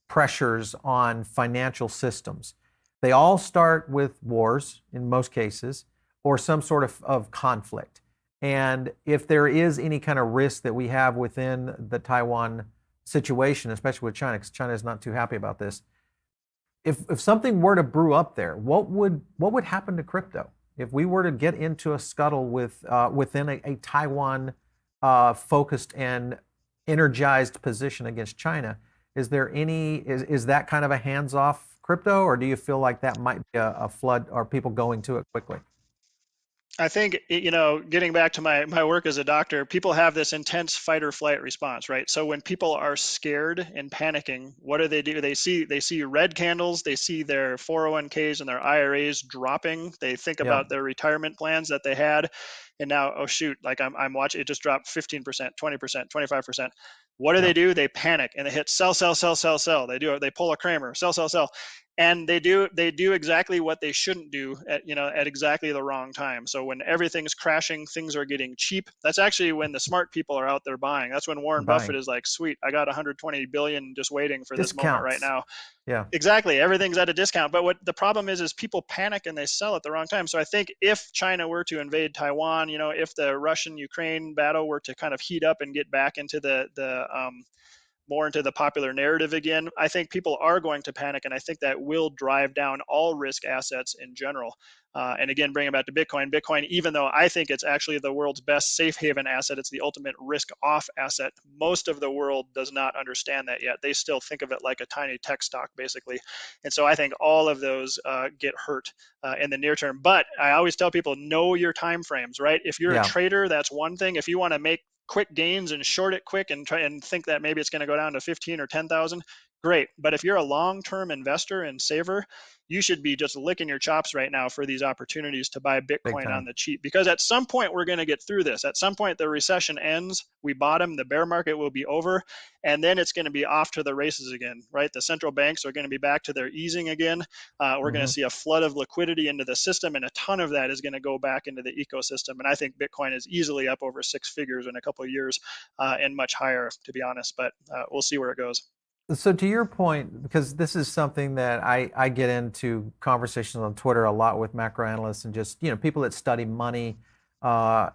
[SPEAKER 1] pressures on financial systems. They all start with wars in most cases or some sort of conflict. And if there is any kind of risk that we have within the Taiwan situation, especially with China, because China is not too happy about this, if something were to brew up there, what would happen to crypto if we were to get into a scuttle within a Taiwan focused and energized position against China? Is that kind of a hands-off crypto, or do you feel like that might be a flood or people going to it quickly?
[SPEAKER 2] I think, getting back to my work as a doctor, people have this intense fight or flight response, right? So when people are scared and panicking, what do? They see red candles, they see their 401ks and their IRAs dropping. They think
[SPEAKER 1] Yeah,
[SPEAKER 2] about their retirement plans that they had, and now, oh shoot, like I'm watching it just dropped 15%, 20%, 25%. What
[SPEAKER 1] yeah,
[SPEAKER 2] do? They panic and they hit sell, sell, sell, sell, sell. They pull a Kramer, sell, sell, sell, and they do exactly what they shouldn't do at exactly the wrong time. So when everything's crashing, things are getting cheap, that's actually when the smart people are out there buying. That's when Warren Buffett
[SPEAKER 1] buying
[SPEAKER 2] is like, sweet, I got 120 billion just waiting for this moment right
[SPEAKER 1] discounts.
[SPEAKER 2] now.
[SPEAKER 1] Yeah,
[SPEAKER 2] Exactly, everything's at a discount. But what the problem is people panic and they sell at the wrong time. So I think if China were to invade Taiwan, if the Russian Ukraine battle were to kind of heat up and get back into more into the popular narrative again, I think people are going to panic, and I think that will drive down all risk assets in general. And again, bringing it back to Bitcoin, even though I think it's actually the world's best safe haven asset, it's the ultimate risk off asset. Most of the world does not understand that yet. They still think of it like a tiny tech stock, basically. And so I think all of those get hurt in the near term. But I always tell people, know your time frames, right? If you're a
[SPEAKER 1] Yeah.
[SPEAKER 2] trader, that's one thing. If you want to make quick gains and short it quick and try and think that maybe it's going to go down to 15 or 10,000, great. But if you're a long-term investor and saver, you should be just licking your chops right now for these opportunities to buy
[SPEAKER 1] Big
[SPEAKER 2] Bitcoin on
[SPEAKER 1] time.
[SPEAKER 2] the cheap, because at some point we're going to get through this. At some point the recession ends, we bottom, the bear market will be over, and then it's going to be off to the races again, right? The central banks are going to be back to their easing again. We're going to
[SPEAKER 1] Hmm.
[SPEAKER 2] see a flood of liquidity into the system, and a ton of that is going to go back into the ecosystem. And I think Bitcoin is easily up over six figures in a couple of years, and much higher, to be honest. But we'll see where it goes.
[SPEAKER 1] So to your point, because this is something that I get into conversations on Twitter a lot with macro analysts and just, people that study money. Uh,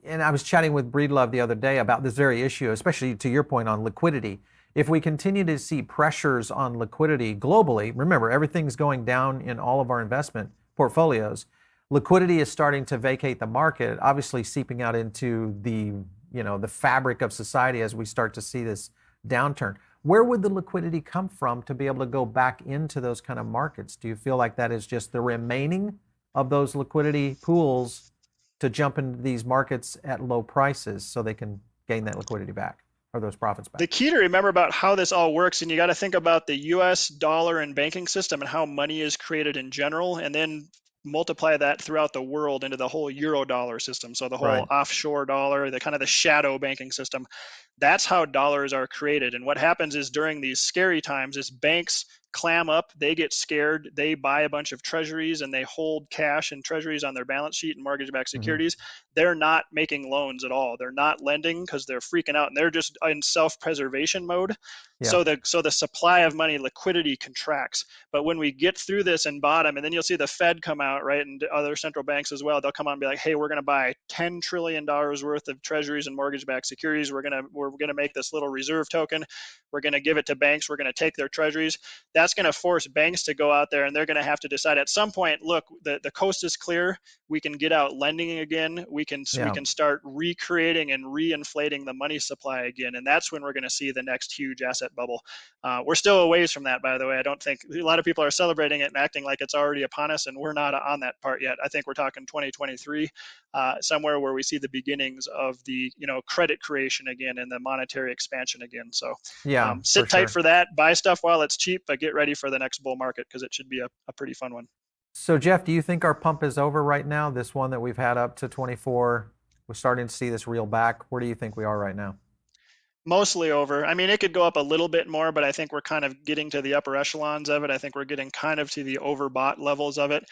[SPEAKER 1] and I was chatting with Breedlove the other day about this very issue, especially to your point on liquidity. If we continue to see pressures on liquidity globally, remember, everything's going down in all of our investment portfolios. Liquidity is starting to vacate the market, obviously seeping out into the fabric of society as we start to see this downturn. Where would the liquidity come from to be able to go back into those kind of markets? Do you feel like that is just the remaining of those liquidity pools to jump into these markets at low prices so they can gain that liquidity back or those profits back?
[SPEAKER 2] The key to remember about how this all works, and you got to think about the US dollar and banking system and how money is created in general, and then multiply that throughout the world into the whole euro dollar system. So the whole
[SPEAKER 1] Right.
[SPEAKER 2] offshore dollar, the kind of the shadow banking system. That's how dollars are created. And what happens is during these scary times is banks clam up, they get scared, they buy a bunch of treasuries and they hold cash and treasuries on their balance sheet and mortgage-backed
[SPEAKER 1] Hmm.
[SPEAKER 2] securities. They're not making loans at all. They're not lending because they're freaking out and they're just in self-preservation mode.
[SPEAKER 1] Yeah.
[SPEAKER 2] So the supply of money, liquidity contracts. But when we get through this and bottom, and then you'll see the Fed come out, right, and other central banks as well, they'll come out and be like, hey, we're going to buy $10 trillion worth of treasuries and mortgage-backed securities. We're going to make this little reserve token. We're going to give it to banks. We're going to take their treasuries. That's going to force banks to go out there, and they're going to have to decide at some point, look, the coast is clear. We can get out lending again. We can
[SPEAKER 1] Yeah.
[SPEAKER 2] start recreating and reinflating the money supply again, and that's when we're going to see the next huge asset bubble. We're still a ways from that, by the way. I don't think a lot of people are celebrating it and acting like it's already upon us, and we're not on that part yet. I think we're talking 2023, somewhere where we see the beginnings of the credit creation again and the monetary expansion again. So
[SPEAKER 1] Yeah, for
[SPEAKER 2] sit tight
[SPEAKER 1] sure.
[SPEAKER 2] for that. Buy stuff while it's cheap, but get ready for the next bull market because it should be a pretty fun one.
[SPEAKER 1] So Jeff, do you think our pump is over right now? This one that we've had up to 24, we're starting to see this reel back. Where do you think we are right now?
[SPEAKER 2] Mostly over. I mean, it could go up a little bit more, but I think we're kind of getting to the upper echelons of it. I think we're getting kind of to the overbought levels of it.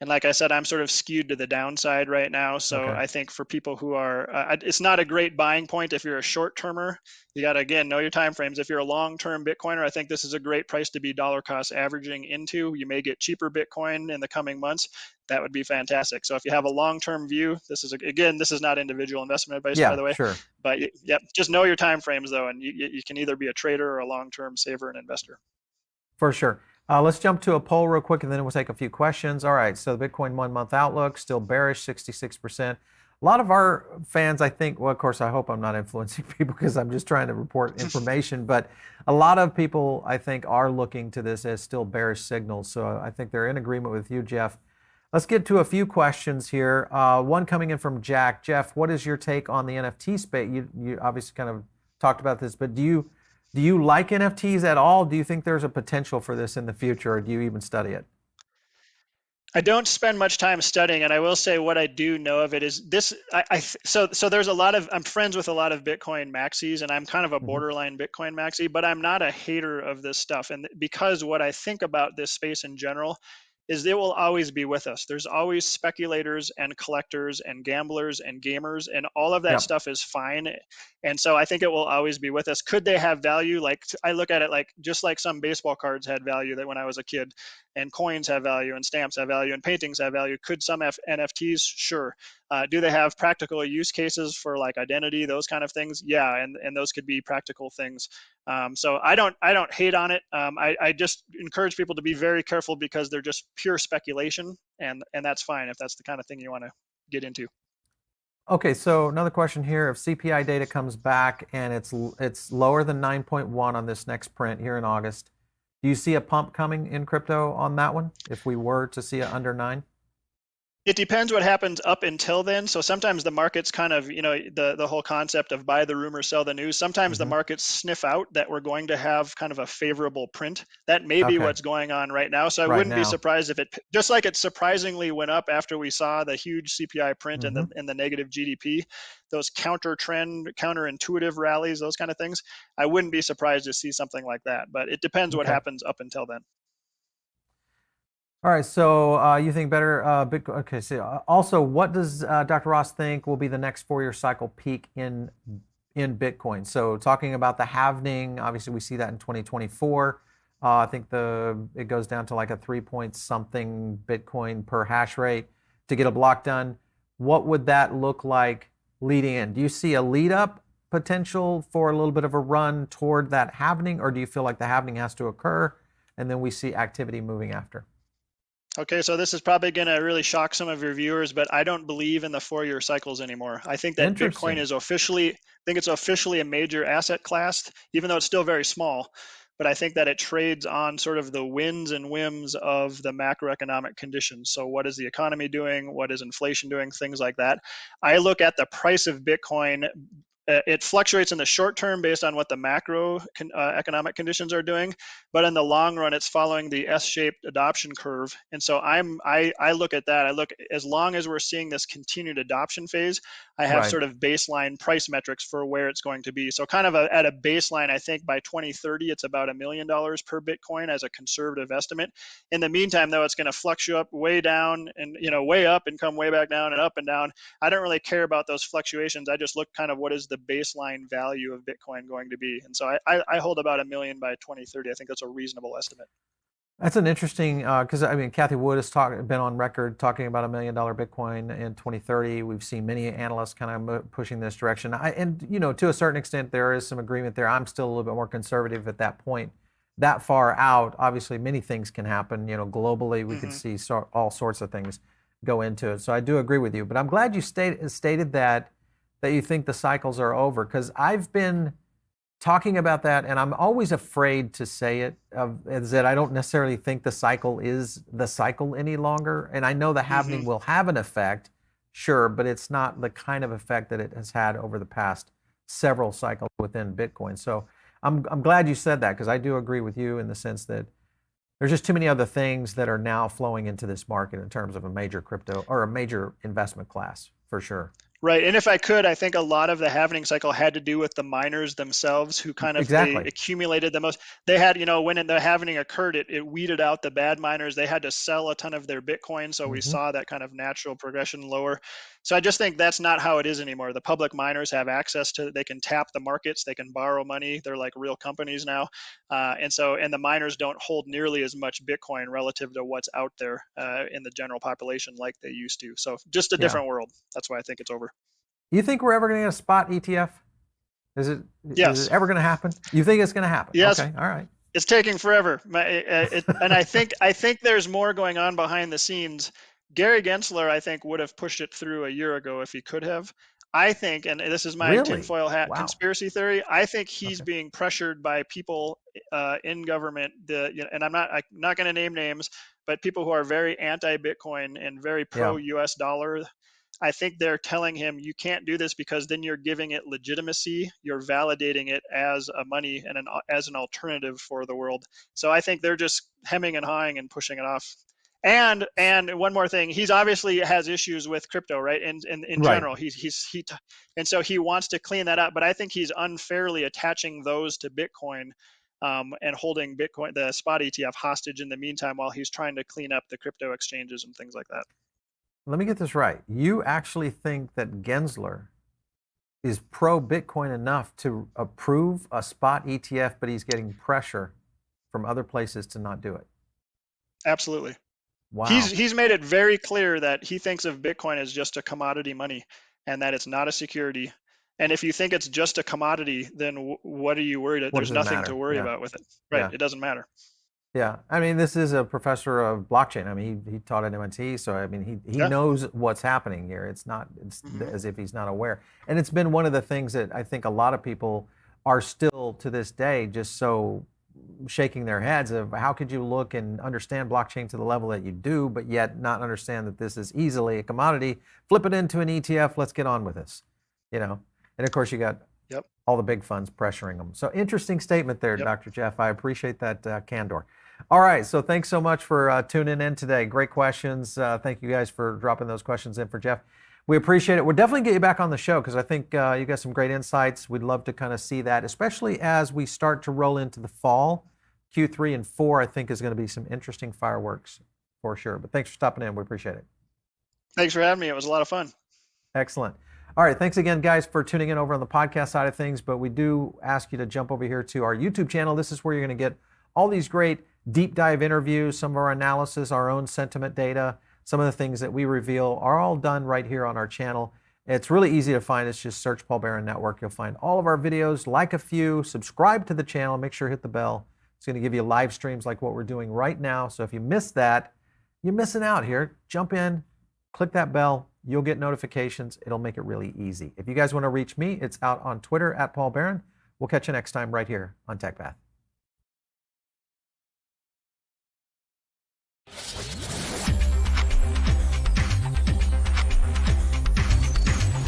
[SPEAKER 2] And like I said, I'm sort of skewed to the downside right now. So
[SPEAKER 1] Okay.
[SPEAKER 2] I think for people who are, it's not a great buying point if you're a short termer. You got to, again, know your time frames. If you're a long term Bitcoiner, I think this is a great price to be dollar cost averaging into. You may get cheaper Bitcoin in the coming months. That would be fantastic. So if you have a long term view, this is not individual investment advice, by
[SPEAKER 1] Yeah,
[SPEAKER 2] the way.
[SPEAKER 1] sure.
[SPEAKER 2] But yeah, just know your time frames though, and you can either be a trader or a long term saver and investor.
[SPEAKER 1] For sure. Let's jump to a poll real quick and then we'll take a few questions. All right, so the Bitcoin 1 month outlook, still bearish, 66%. A lot of our fans, I think, well, of course, I hope I'm not influencing people because I'm just trying to report information, but a lot of people, I think, are looking to this as still bearish signals. So I think they're in agreement with you, Jeff. Let's get to a few questions here. One coming in from Jack. Jeff, what is your take on the NFT space? You obviously kind of talked about this, but do you like NFTs at all? Do you think there's a potential for this in the future, or do you even study it?
[SPEAKER 2] I don't spend much time studying, and I will say what I do know of it is this. So there's a lot of, I'm friends with a lot of Bitcoin maxis, and I'm kind of a
[SPEAKER 1] Hmm.
[SPEAKER 2] borderline Bitcoin maxi, but I'm not a hater of this stuff. And because what I think about this space in general is it will always be with us. There's always speculators and collectors and gamblers and gamers, and all of that
[SPEAKER 1] Yep.
[SPEAKER 2] stuff is fine. And so I think it will always be with us. Could they have value? Like I look at it like just like some baseball cards had value that when I was a kid, and coins have value, and stamps have value, and paintings have value. Could some NFTs? Sure. Do they have practical use cases for like identity, those kind of things? Yeah, and those could be practical things. So I don't hate on it. I just encourage people to be very careful because they're just pure speculation, and that's fine if that's the kind of thing you want to get into.
[SPEAKER 1] Okay, so another question here. If CPI data comes back and it's lower than 9.1 on this next print here in August, do you see a pump coming in crypto on that one if we were to see it under 9?
[SPEAKER 2] It depends what happens up until then. So sometimes the markets kind of, the whole concept of buy the rumor, sell the news. Sometimes the markets sniff out that we're going to have kind of a favorable print. That may be
[SPEAKER 1] Okay,
[SPEAKER 2] what's going on right now. So I
[SPEAKER 1] right
[SPEAKER 2] wouldn't be
[SPEAKER 1] now.
[SPEAKER 2] surprised if it, just like it surprisingly went up after we saw the huge CPI print and the negative GDP, those counter trend, counterintuitive rallies, those kind of things. I wouldn't be surprised to see something like that. But it depends what
[SPEAKER 1] Okay.
[SPEAKER 2] happens up until then.
[SPEAKER 1] All right, so you think better Bitcoin? Okay, so also, what does Dr. Ross think will be the next 4-year cycle peak in Bitcoin? So talking about the halvening, obviously we see that in 2024. I think it goes down to like a 3 point something Bitcoin per hash rate to get a block done. What would that look like leading in? Do you see a lead up potential for a little bit of a run toward that halvening, or do you feel like the halvening has to occur and then we see activity moving after?
[SPEAKER 2] Okay, so this is probably going to really shock some of your viewers, but I don't believe in the 4-year cycles anymore. I think that Bitcoin
[SPEAKER 1] Interesting.
[SPEAKER 2] is officially, I think it's officially a major asset class, even though it's still very small. But I think that it trades on sort of the winds and whims of the macroeconomic conditions. So, what is the economy doing? What is inflation doing? Things like that. I look at the price of Bitcoin. It fluctuates in the short term based on what the macro economic conditions are doing, but in the long run, it's following the S-shaped adoption curve. And so I look at that. I look, as long as we're seeing this continued adoption phase, I have
[SPEAKER 1] Right.
[SPEAKER 2] sort of baseline price metrics for where it's going to be. So kind of at a baseline, I think by 2030, it's about $1 million per Bitcoin as a conservative estimate. In the meantime, though, it's going to fluctuate way down and way up and come way back down and up and down. I don't really care about those fluctuations. I just look kind of what is the baseline value of Bitcoin going to be. And so I hold about $1 million by 2030. I think that's a reasonable estimate.
[SPEAKER 1] That's an interesting, because I mean, Kathy Wood has been on record talking about $1 million Bitcoin in 2030. We've seen many analysts kind of pushing this direction. And to a certain extent, there is some agreement there. I'm still a little bit more conservative at that point. That far out, obviously, many things can happen. Globally, we could see all sorts of things go into it. So I do agree with you. But I'm glad you stated that you think the cycles are over, because I've been talking about that, and I'm always afraid to say it, is that I don't necessarily think the cycle is the cycle any longer. And I know the halvening will have an effect, sure, but it's not the kind of effect that it has had over the past several cycles within Bitcoin. So I'm glad you said that, because I do agree with you in the sense that there's just too many other things that are now flowing into this market in terms of a major crypto or a major investment class, for sure.
[SPEAKER 2] Right, and if I could, I think a lot of the halvening cycle had to do with the miners themselves, who kind of they
[SPEAKER 1] Exactly.
[SPEAKER 2] accumulated the most. They had, when the halvening occurred, it weeded out the bad miners. They had to sell a ton of their Bitcoin, so we saw that kind of natural progression lower. So I just think that's not how it is anymore. The public miners have access to, they can tap the markets, they can borrow money. They're like real companies now, and the miners don't hold nearly as much Bitcoin relative to what's out there in the general population like they used to. So just a
[SPEAKER 1] Yeah.
[SPEAKER 2] different world. That's why I think it's over.
[SPEAKER 1] You think we're ever going to get a spot ETF? Is it
[SPEAKER 2] Yes.
[SPEAKER 1] ever going to happen? You think it's going to happen?
[SPEAKER 2] Yes.
[SPEAKER 1] Okay. All right.
[SPEAKER 2] It's taking forever. And I think there's more going on behind the scenes. Gary Gensler, I think, would have pushed it through a year ago if he could have. I think, and this is my
[SPEAKER 1] Really?
[SPEAKER 2] tinfoil hat
[SPEAKER 1] Wow.
[SPEAKER 2] conspiracy theory, I think he's
[SPEAKER 1] Okay.
[SPEAKER 2] being pressured by people in government. And I'm not going to name names, but people who are very anti-Bitcoin and very
[SPEAKER 1] Yeah.
[SPEAKER 2] pro-U.S. dollar. I think they're telling him you can't do this because then you're giving it legitimacy. You're validating it as a money and as an alternative for the world. So I think they're just hemming and hawing and pushing it off. And one more thing, he's obviously has issues with crypto, right? And in
[SPEAKER 1] Right.
[SPEAKER 2] general, and so he wants to clean that up. But I think he's unfairly attaching those to Bitcoin, and holding Bitcoin, the spot ETF, hostage in the meantime while he's trying to clean up the crypto exchanges and things like that.
[SPEAKER 1] Let me get this right. You actually think that Gensler is pro Bitcoin enough to approve a spot ETF, but he's getting pressure from other places to not do it?
[SPEAKER 2] Absolutely.
[SPEAKER 1] Wow.
[SPEAKER 2] He's made it very clear that he thinks of Bitcoin as just a commodity money and that it's not a security. And if you think it's just a commodity, then what are you worried about?
[SPEAKER 1] What
[SPEAKER 2] There's
[SPEAKER 1] does it
[SPEAKER 2] nothing to
[SPEAKER 1] matter?
[SPEAKER 2] worry
[SPEAKER 1] Yeah.
[SPEAKER 2] about with it. Right.
[SPEAKER 1] Yeah.
[SPEAKER 2] It doesn't matter.
[SPEAKER 1] Yeah. I mean, this is a professor of blockchain. I mean, he taught at MIT, so I mean, he
[SPEAKER 2] Yeah.
[SPEAKER 1] knows what's happening here. It's as if he's not aware. And it's been one of the things that I think a lot of people are still to this day just so shaking their heads of how could you look and understand blockchain to the level that you do, but yet not understand that this is easily a commodity. Flip it into an ETF. Let's get on with this. And of course you got
[SPEAKER 2] Yep.
[SPEAKER 1] all the big funds pressuring them. So interesting statement there,
[SPEAKER 2] Yep.
[SPEAKER 1] Dr. Jeff. I appreciate that candor. All right, so thanks so much for tuning in today. Great questions. Thank you guys for dropping those questions in for Jeff. We appreciate it. We'll definitely get you back on the show because I think you got some great insights. We'd love to kind of see that, especially as we start to roll into the fall. Q3 and 4, I think, is going to be some interesting fireworks for sure. But thanks for stopping in. We appreciate it.
[SPEAKER 2] Thanks for having me. It was a lot of fun.
[SPEAKER 1] Excellent. All right, thanks again, guys, for tuning in over on the podcast side of things. But we do ask you to jump over here to our YouTube channel. This is where you're going to get all these great deep dive interviews, some of our analysis, our own sentiment data, some of the things that we reveal are all done right here on our channel. It's really easy to find. It's just search Paul Barron Network. You'll find all of our videos, like a few, subscribe to the channel, make sure you hit the bell. It's going to give you live streams like what we're doing right now. So if you missed that, you're missing out here. Jump in, click that bell. You'll get notifications. It'll make it really easy. If you guys want to reach me, it's out on Twitter at Paul Barron. We'll catch you next time right here on TechPath.